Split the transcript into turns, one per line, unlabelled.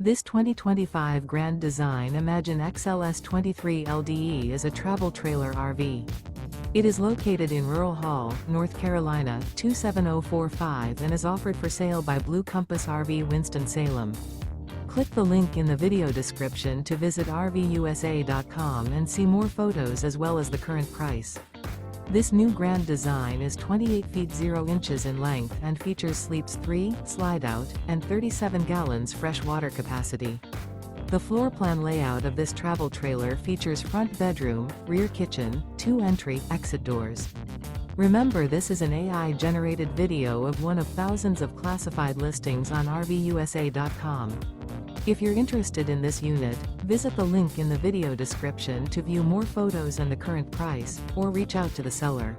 This 2025 Grand Design Imagine XLS 23 LDE is a travel trailer RV. It is located in Rural Hall, North Carolina, 27045 and is offered for sale by Blue Compass RV Winston, Salem. Click the link in the video description to visit RVUSA.com and see more photos as well as the current price. This new Grand Design is 28 feet 0 inches in length and features sleeps 3, Slideout, and 37 gallons fresh water capacity. The floor plan layout of this travel trailer features front bedroom, rear kitchen, 2 entry/exit doors. Remember, this is an AI-generated video of one of thousands of classified listings on RVUSA.com. If you're interested in this unit, visit the link in the video description to view more photos and the current price, or reach out to the seller.